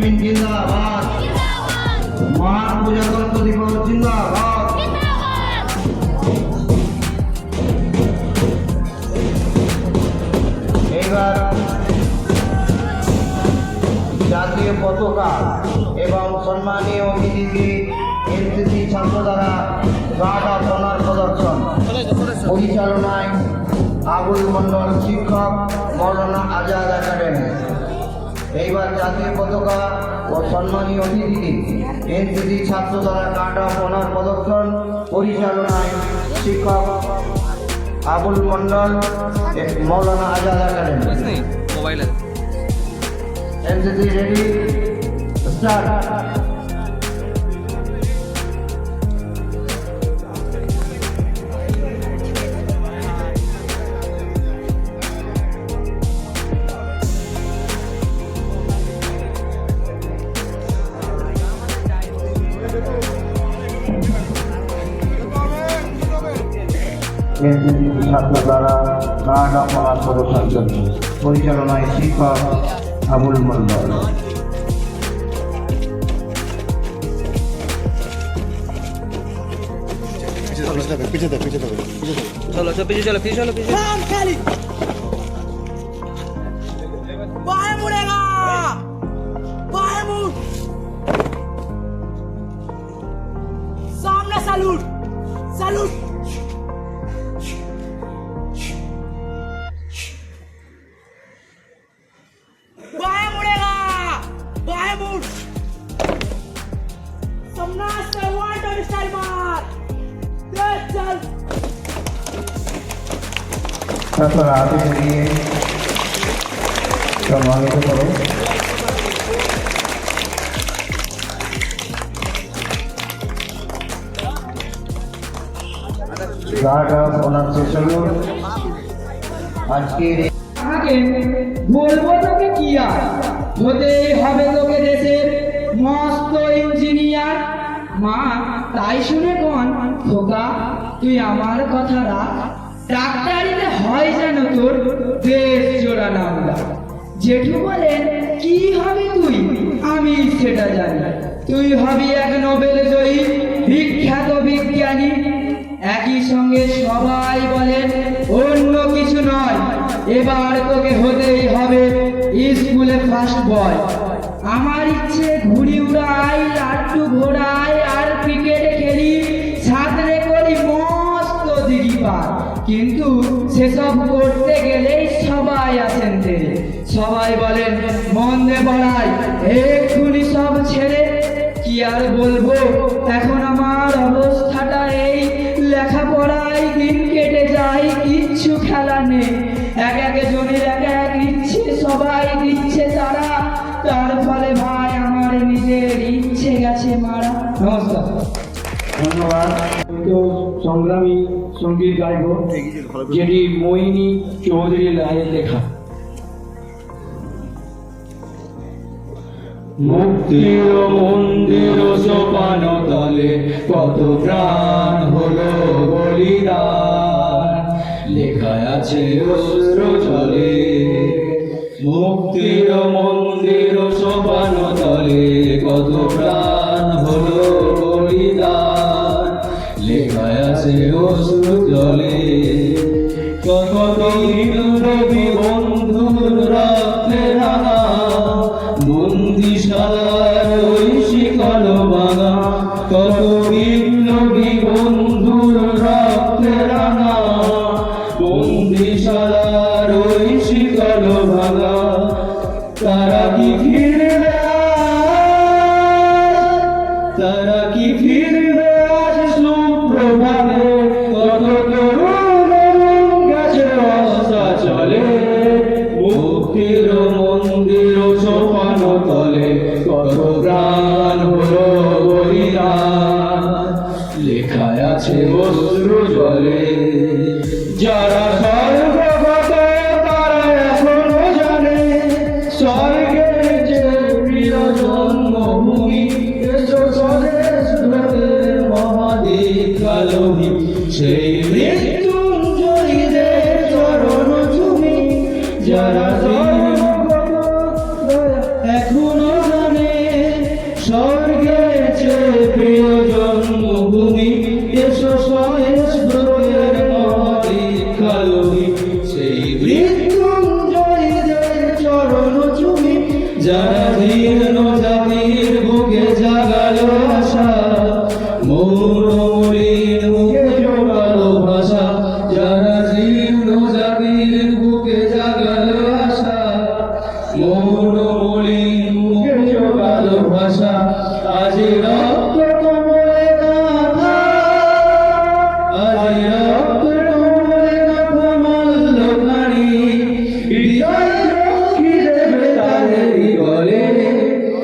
Management জিন্দাবাদ, মহান প্রজাতন্ত্র দিবস জিন্দাবাদ। এইবার জাতীয় পতাকা এবং সম্মানীয় অতিথি এনসিসি ছাত্র দ্বারা গার্ড অফ অনার প্রদর্শন পরিচালনায় আবুল মন্ডল, শিক্ষক, মৌলানা আজাদ একাডেমি। এইবার জাতীয় পতাকা ও সম্মানীয় অতিথি এনসিসি ছাত্র দ্বারা গার্ড অফ অনার প্রদর্শন পরিচালনায় শিক্ষক Abul Mondal, Maulana Azad academy. NCC ready, start. NCC ছাত্র দ্বারা গার্ড অফ অনার প্রদর্শন পরিচালনায় শিক্ষক আবুল মন্ডল। सामने सैल्यूट सैल्यूट। बाएं मुड़ेगा, बाएं मुड़। सम्राट से वाइट और स्टाइल मार। तेज चल। ছাত্ররা হাতে নিয়ে সম্মানিত করো। গার্ড অফ অনার সেশন আজকের আগে বলবো তোকে কি আর হতেই হবে তোকে দেশের মস্ত ইঞ্জিনিয়ার। মা তাই শুনে কোন খোকা তুই আমার কথা রাখ, ডাক্তারিতে হয় যেন তোর দেশ জোড়া নামলা। জেঠু বলেন কি হবে তুই, আমি সেটা জানি। তুই হবি এক নোবেল জয়ী বিখ্যাত বিজ্ঞানী। একই সঙ্গে সবাই বলেন অন্য কিছু নয়, এবার তোকে হতেই হবে স্কুলে ফার্স্ট বয়। আমার ইচ্ছে ঘুড়ি উড়াই, লাট্টু ঘোড়াই আর ক্রিকেট খেলি, ছাত্রে করি মস্ত দিঘি পার। কিন্তু সেসব করতে গেলেই সবাই আসেন তেরে। সবাই বলেন মন দে পড়াই, এক্ষুনি সব ছেড়ে। কি আর বলবো এখন আমার অবস্থাটা এই, লেখাপড়ায় দিন কেটে যায়, কিচ্ছু খেলা নেই। এক একজনের এক এক ইচ্ছে, সবাই দিচ্ছে তারা। তার ফলে ভাই আমার নিজের ইচ্ছে গেছে মারা। নমস্কার। ধন্যবাদ। তো সংগ্রামী সঙ্গীত গাইব, যেটি মোহিনী চৌধুরী রায়ের লেখা। মুক্তির মন্দির সোপান তলে কত প্রাণ হলো বলিদান, লেখায় আছে অশ্র জলে। মুক্তির মন্দির সোপান তলে কত প্রাণ হলো বলিদান, লেখায় আছে অশ্র জলে। কত বিপ্লবী বন্ধুর রক্তে রাঙা, বন্দিশালার ওই শিকল ভাঙা। কত বিপ্লবী বন্ধুর রক্তে রাঙা, বন্দিশালার ওই শিকল ভাঙা। তারা কি ফিরবে আজ, তারা কি ফিরবে আজ সুপ্রভাতে। কত তরুণ গেছে অস্তা চলে, মুক্তির মন্দির সোপান তলে কত প্রাণ হলো বলিদান, লেখায় আছে অশ্রু জলে। যারা স্বর্গগত তারা এখনো জানে, স্বর্গের যে প্রিয় জন্মভূমি, এসো স্বদেশ ব্রতের মহাদেব কালভি। সেই মৃত্যুঞ্জয়ীদের চরণ চুমি, যারা